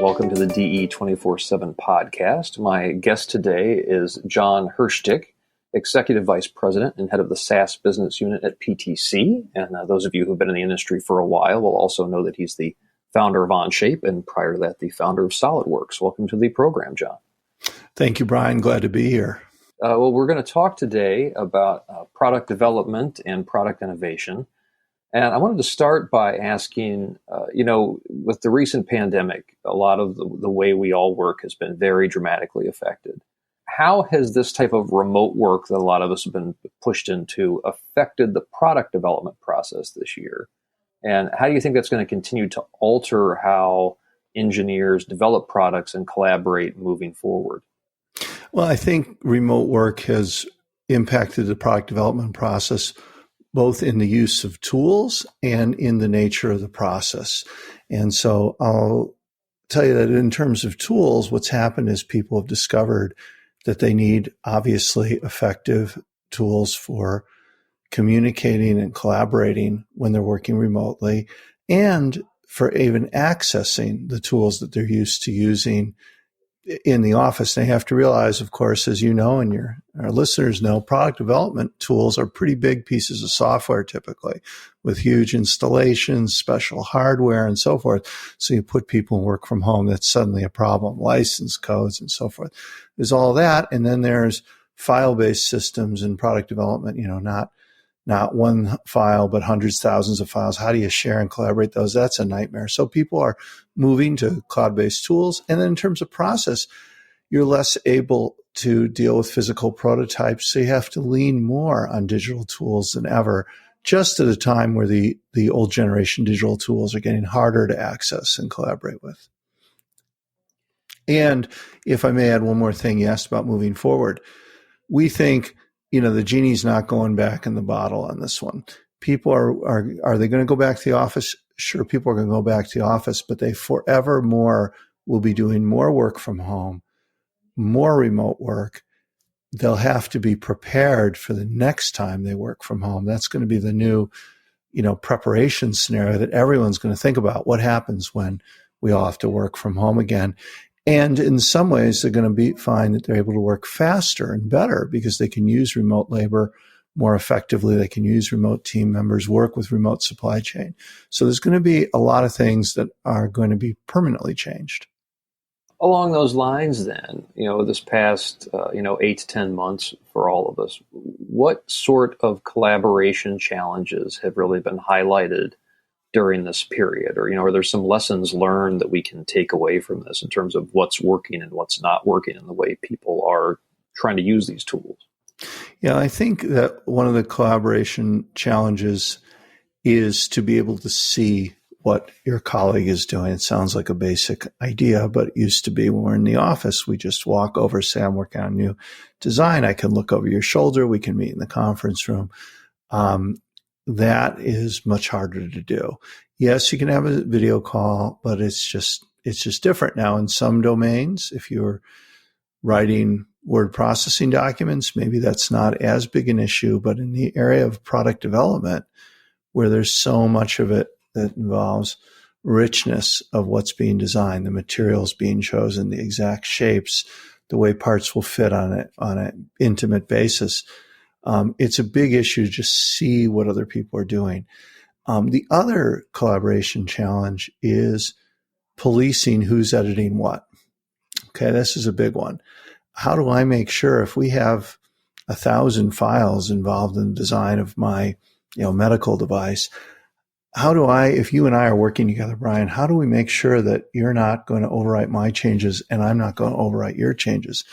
welcome to the DE 24/7 podcast. My guest today is Jon Hirschtick, Executive Vice President and Head of the SaaS Business Unit at PTC. And those of you who've been in the industry for a while will also know that he's the founder of Onshape, and prior to that, the founder of SolidWorks. Welcome to the program, Jon. Thank you, Brian. Glad to be here. Well, we're going to talk today about product development and product innovation. And I wanted to start by asking, with the recent pandemic, a lot of the way we all work has been very dramatically affected. How has this type of remote work that a lot of us have been pushed into affected the product development process this year? And how do you think that's going to continue to alter how engineers develop products and collaborate moving forward? Well, I think remote work has impacted the product development process, both in the use of tools and in the nature of the process. And so I'll tell you that in terms of tools, what's happened is people have discovered that they need obviously effective tools for communicating and collaborating when they're working remotely, and for even accessing the tools that they're used to using in the office. They have to realize, of course, as you know, and our listeners know, product development tools are pretty big pieces of software typically, with huge installations, special hardware, and so forth. So you put people in work from home, that's suddenly a problem. License codes and so forth. There's all that. And then there's file-based systems in product development, not one file, but hundreds, thousands of files. How do you share and collaborate those? That's a nightmare. So people are moving to cloud-based tools. And then in terms of process, you're less able to deal with physical prototypes. So you have to lean more on digital tools than ever, just at a time where the old generation digital tools are getting harder to access and collaborate with. And if I may add one more thing, you asked about moving forward. We think the genie's not going back in the bottle on this one. People are they going to go back to the office? Sure, people are going to go back to the office, but they forever more will be doing more work from home, more remote work. They'll have to be prepared for the next time they work from home. That's going to be the new, preparation scenario that everyone's going to think about. What happens when we all have to work from home again? And in some ways, they're going to find that they're able to work faster and better because they can use remote labor more effectively. They can use remote team members, work with remote supply chain. So there's going to be a lot of things that are going to be permanently changed. Along those lines, then, this past, 8 to 10 months for all of us, what sort of collaboration challenges have really been highlighted during this period? Or, are there some lessons learned that we can take away from this in terms of what's working and what's not working in the way people are trying to use these tools? Yeah, I think that one of the collaboration challenges is to be able to see what your colleague is doing. It sounds like a basic idea, but it used to be when we're in the office, we just walk over, say, I'm working on a new design. I can look over your shoulder. We can meet in the conference room. That is much harder to do. Yes, you can have a video call, but it's just different now in some domains. If you're writing word processing documents, maybe that's not as big an issue, but in the area of product development, where there's so much of it that involves richness of what's being designed, the materials being chosen, the exact shapes, the way parts will fit on an intimate basis, it's a big issue to just see what other people are doing. The other collaboration challenge is policing who's editing what. Okay, this is a big one. How do I make sure if we have 1,000 files involved in the design of my medical device, if you and I are working together, Brian, how do we make sure that you're not going to overwrite my changes and I'm not going to overwrite your changes?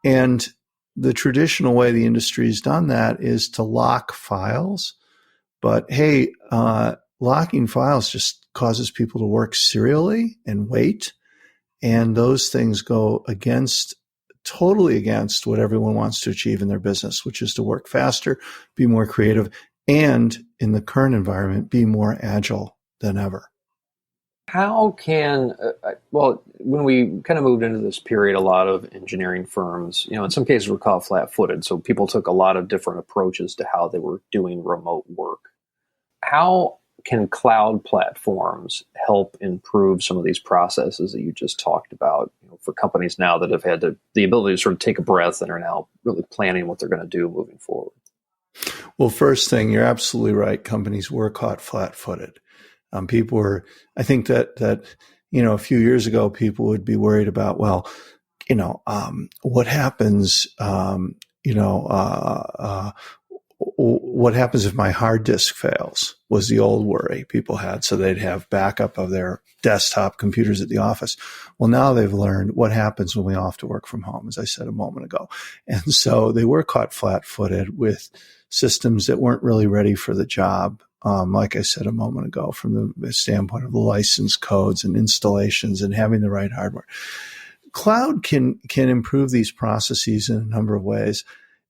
And the traditional way the industry has done that is to lock files. But hey, locking files just causes people to work serially and wait. And those things go totally against what everyone wants to achieve in their business, which is to work faster, be more creative, and in the current environment, be more agile than ever. How can, when we kind of moved into this period, a lot of engineering firms, in some cases were caught flat-footed. So people took a lot of different approaches to how they were doing remote work. How can cloud platforms help improve some of these processes that you just talked about, for companies now that have had the ability to sort of take a breath and are now really planning what they're going to do moving forward? Well, first thing, you're absolutely right. Companies were caught flat-footed. People were, I think that a few years ago, people would be worried about, well, what happens, what happens if my hard disk fails was the old worry people had. So they'd have backup of their desktop computers at the office. Well, now they've learned what happens when we all have to work from home, as I said a moment ago. And so they were caught flat-footed with systems that weren't really ready for the job. Like I said a moment ago, from the standpoint of the license codes and installations and having the right hardware. Cloud can improve these processes in a number of ways.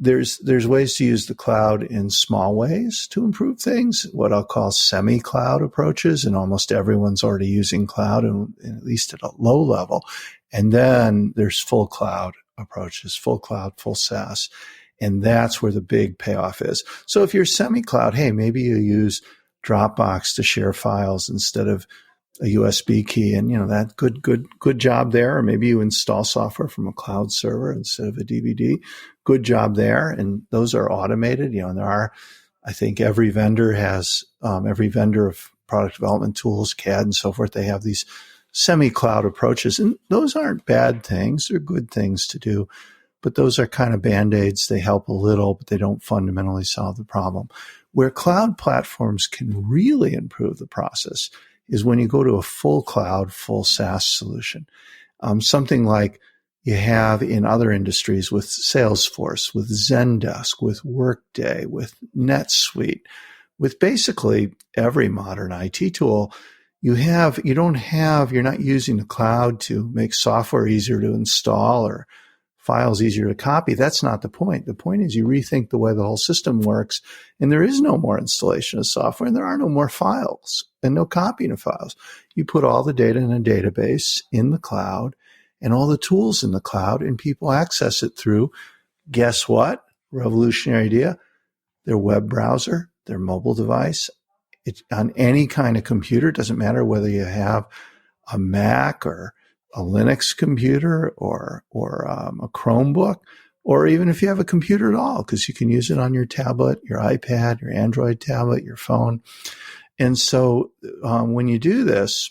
There's ways to use the cloud in small ways to improve things, what I'll call semi-cloud approaches, and almost everyone's already using cloud, and at least at a low level. And then there's full cloud approaches, full cloud, full SaaS. And that's where the big payoff is. So if you're semi-cloud, hey, maybe you use Dropbox to share files instead of a USB key, and that good job there. Or maybe you install software from a cloud server instead of a DVD. Good job there, and those are automated. And there are, I think, every vendor of product development tools, CAD and so forth. They have these semi-cloud approaches, and those aren't bad things; they're good things to do. But those are kind of Band-Aids. They help a little, but they don't fundamentally solve the problem. Where cloud platforms can really improve the process is when you go to a full cloud, full SaaS solution. Something like you have in other industries with Salesforce, with Zendesk, with Workday, with NetSuite, with basically every modern IT tool. You're not using the cloud to make software easier to install or files easier to copy. That's not the point. The point is you rethink the way the whole system works, and there is no more installation of software, and there are no more files and no copying of files. You put all the data in a database in the cloud and all the tools in the cloud, and people access it through, guess what? Revolutionary idea. Their web browser, their mobile device. It's on any kind of computer. It doesn't matter whether you have a Mac or a Linux computer or a Chromebook, or even if you have a computer at all, because you can use it on your tablet, your iPad, your Android tablet, your phone. And so when you do this,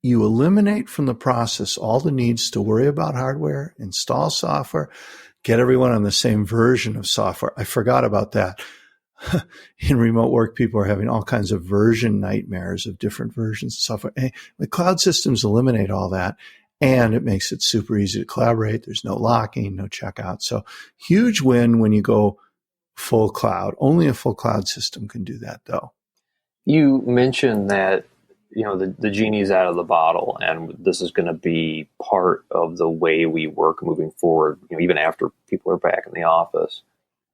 you eliminate from the process all the needs to worry about hardware, install software, get everyone on the same version of software. I forgot about that. In remote work, people are having all kinds of version nightmares of different versions of software. The cloud systems eliminate all that. And it makes it super easy to collaborate. There's no locking, no checkout. So huge win when you go full cloud. Only a full cloud system can do that, though. You mentioned that, the genie's out of the bottle, and this is going to be part of the way we work moving forward, even after people are back in the office.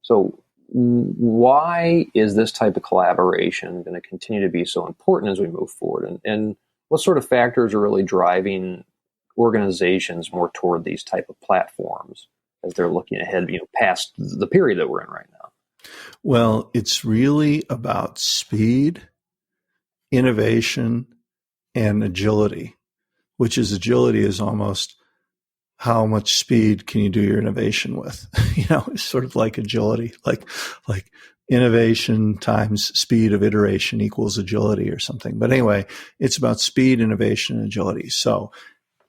So why is this type of collaboration going to continue to be so important as we move forward? And what sort of factors are really driving organizations more toward these type of platforms as they're looking ahead, past the period that we're in right now? Well, it's really about speed, innovation, and agility, which is agility is almost how much speed can you do your innovation with? It's sort of like agility, like innovation times speed of iteration equals agility or something. But anyway, it's about speed, innovation, and agility. So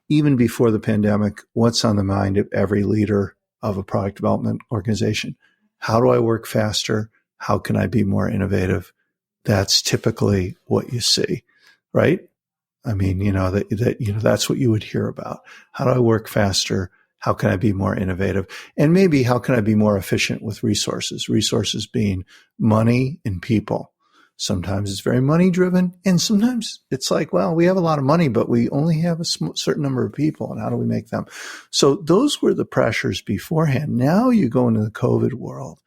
even before the pandemic, what's on the mind of every leader of a product development organization? How do I work faster? How can I be more innovative? That's typically what you see, right? I mean, that's what you would hear about. How do I work faster? How can I be more innovative? And maybe how can I be more efficient with resources? Resources being money and people. Sometimes it's very money driven, and sometimes it's like, well, we have a lot of money, but we only have a certain number of people, and how do we make them? So those were the pressures beforehand. Now you go into the COVID world,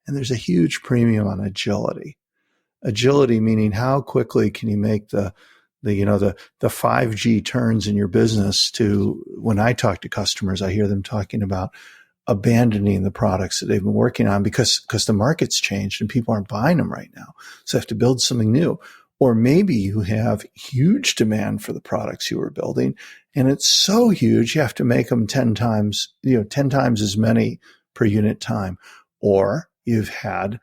and there's a huge premium on agility. Agility meaning how quickly can you make the 5G turns in your business to, when I talk to customers, I hear them talking about abandoning the products that they've been working on because the market's changed and people aren't buying them right now. So they have to build something new. Or maybe you have huge demand for the products you were building, and it's so huge you have to make them 10 times as many per unit time. Or you've had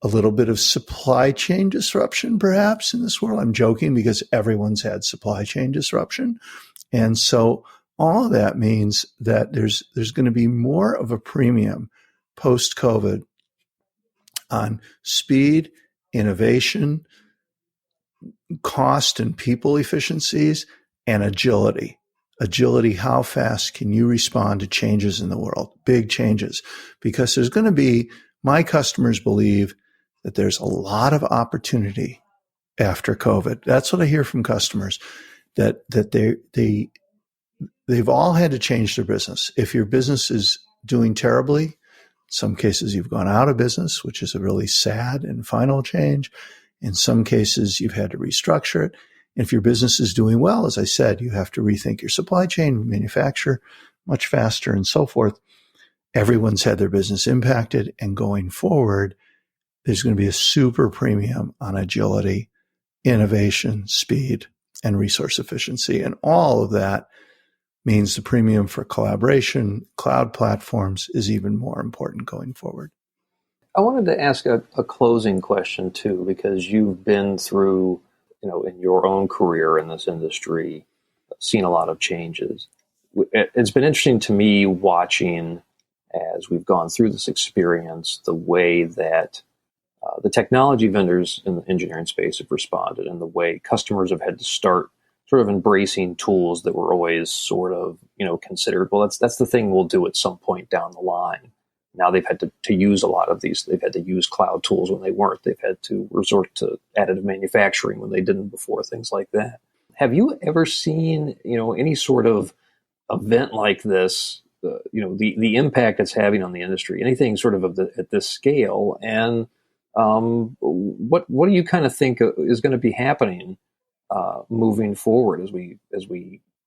a little bit of supply chain disruption, perhaps, in this world. I'm joking because everyone's had supply chain disruption. And so all of that means that there's going to be more of a premium post-COVID on speed, innovation, cost and people efficiencies, and agility. Agility, how fast can you respond to changes in the world, big changes? Because there's going to be, my customers believe that there's a lot of opportunity after COVID. That's what I hear from customers, that they've all had to change their business. If your business is doing terribly, in some cases you've gone out of business, which is a really sad and final change. In some cases, you've had to restructure it. If your business is doing well, as I said, you have to rethink your supply chain, manufacture much faster, and so forth. Everyone's had their business impacted, and going forward, there's going to be a super premium on agility, innovation, speed, and resource efficiency. And all of that means the premium for collaboration, cloud platforms is even more important going forward. I wanted to ask a closing question too, because you've been through, in your own career in this industry, seen a lot of changes. It's been interesting to me watching, as we've gone through this experience, the way that the technology vendors in the engineering space have responded, and the way customers have had to start sort of embracing tools that were always sort of, considered, well, that's the thing we'll do at some point down the line. Now they've had to use a lot of these. They've had to use cloud tools when they weren't. They've had to resort to additive manufacturing when they didn't before, things like that. Have you ever seen, any sort of event like this, the impact it's having on the industry, anything sort of at this scale? And what do you kind of think is going to be happening moving forward as we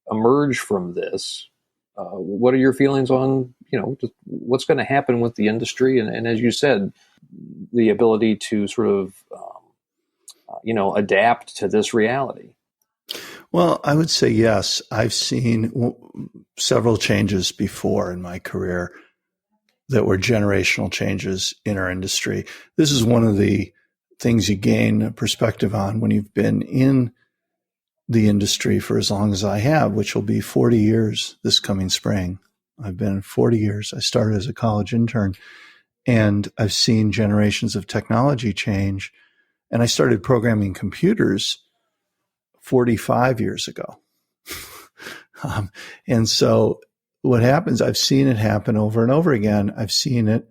emerge from this? What are your feelings on, just what's going to happen with the industry? And as you said, the ability to sort of, adapt to this reality. Well, I would say yes. I've seen several changes before in my career that were generational changes in our industry. This is one of the things you gain a perspective on when you've been in the industry for as long as I have, which will be 40 years this coming spring. I've been 40 years. I started as a college intern, and I've seen generations of technology change. And I started programming computers 45 years ago. And so what happens, I've seen it happen over and over again. I've seen it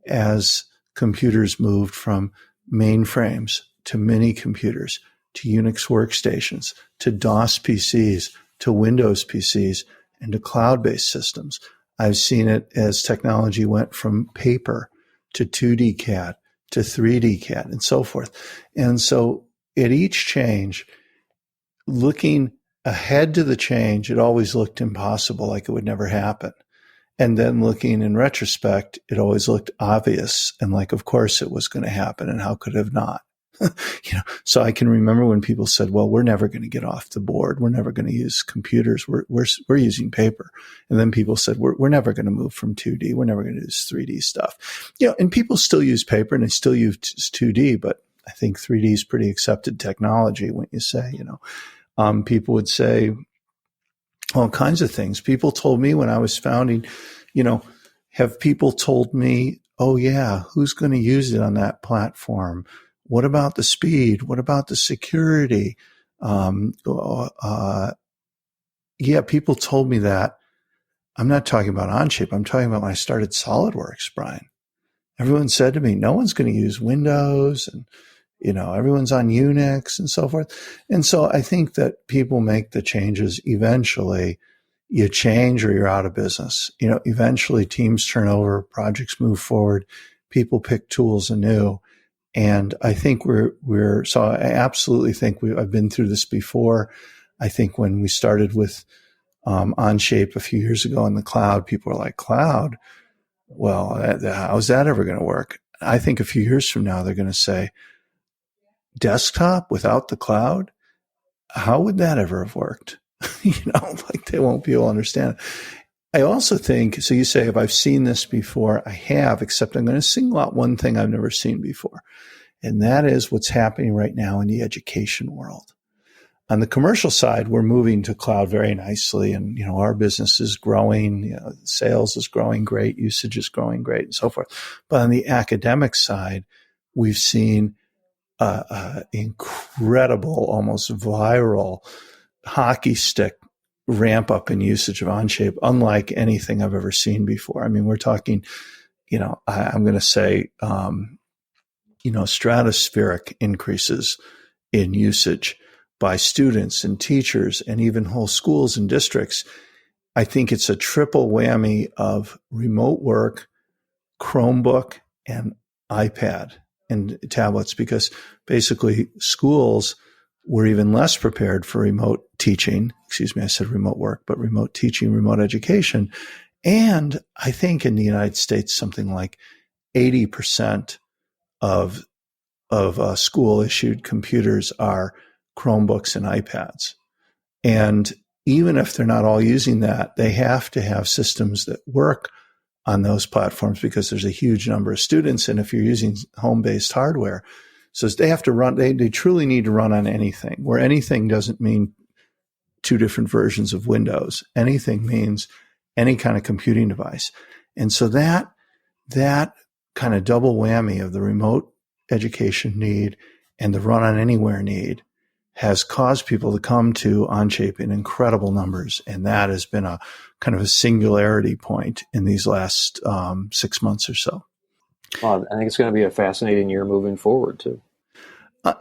as computers moved from mainframes to mini computers, to Unix workstations, to DOS PCs, to Windows PCs, and to cloud-based systems. I've seen it as technology went from paper to 2D CAD to 3D CAD and so forth. And so at each change, looking ahead to the change, it always looked impossible, like it would never happen. And then looking in retrospect, it always looked obvious and like, of course it was going to happen, and how could it have not? So I can remember when people said, well, we're never going to get off the board. We're never going to use computers. We're using paper. And then people said, we're never going to move from 2D. We're never going to do this 3D stuff. And people still use paper and they still use 2D, but I think 3D is pretty accepted technology, when you say, people would say all kinds of things. People told me when I was founding, have people told me, oh yeah, who's going to use it on that platform? What about the speed? What about the security? Yeah, people told me that. I'm not talking about Onshape. I'm talking about when I started SolidWorks, Brian. Everyone said to me, no one's going to use Windows, and, everyone's on Unix and so forth. And so I think that people make the changes. Eventually you change or you're out of business. Eventually teams turn over, projects move forward, people pick tools anew. And I think so I absolutely think I've been through this before. I think when we started with Onshape a few years ago in the cloud, people were like, cloud? Well, how's that ever going to work? I think a few years from now, they're going to say, desktop without the cloud, how would that ever have worked? Like they won't be able to understand it. I also think, so you say, have I seen this before? I have, except I'm going to single out one thing I've never seen before. And that is what's happening right now in the education world. On the commercial side, we're moving to cloud very nicely. And, our business is growing, sales is growing great, usage is growing great, and so forth. But on the academic side, we've seen incredible, almost viral hockey stick ramp up in usage of Onshape, unlike anything I've ever seen before. I mean, we're talking, I'm going to say, stratospheric increases in usage by students and teachers and even whole schools and districts. I think it's a triple whammy of remote work, Chromebook, and iPad and tablets, because basically schools were even less prepared for remote teaching. Excuse me, I said remote work, but remote teaching, remote education. And I think in the United States, something like 80% of school-issued computers are Chromebooks and iPads. And even if they're not all using that, they have to have systems that work on those platforms because there's a huge number of students. And if you're using home-based hardware, so they have to run, they truly need to run on anything, where anything doesn't mean two different versions of Windows. Anything means any kind of computing device. And so that kind of double whammy of the remote education need and the run on anywhere need has caused people to come to Onshape in incredible numbers. And that has been a kind of a singularity point in these last 6 months or so. Well, I think it's going to be a fascinating year moving forward, too.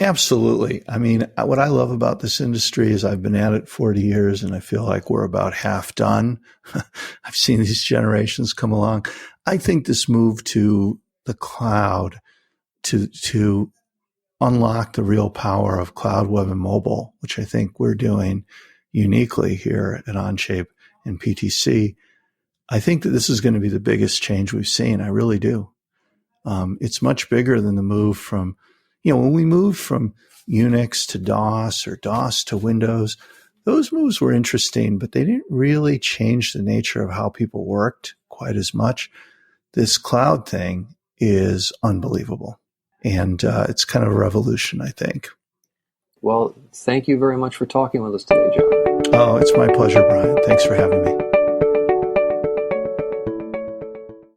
Absolutely. I mean, what I love about this industry is I've been at it 40 years and I feel like we're about half done. I've seen these generations come along. I think this move to the cloud to unlock the real power of cloud, web, and mobile, which I think we're doing uniquely here at Onshape and PTC. I think that this is going to be the biggest change we've seen. I really do. It's much bigger than the move from, when we moved from Unix to DOS or DOS to Windows, those moves were interesting, but they didn't really change the nature of how people worked quite as much. This cloud thing is unbelievable. And it's kind of a revolution, I think. Well, thank you very much for talking with us today, Jon. Oh, it's my pleasure, Brian. Thanks for having me.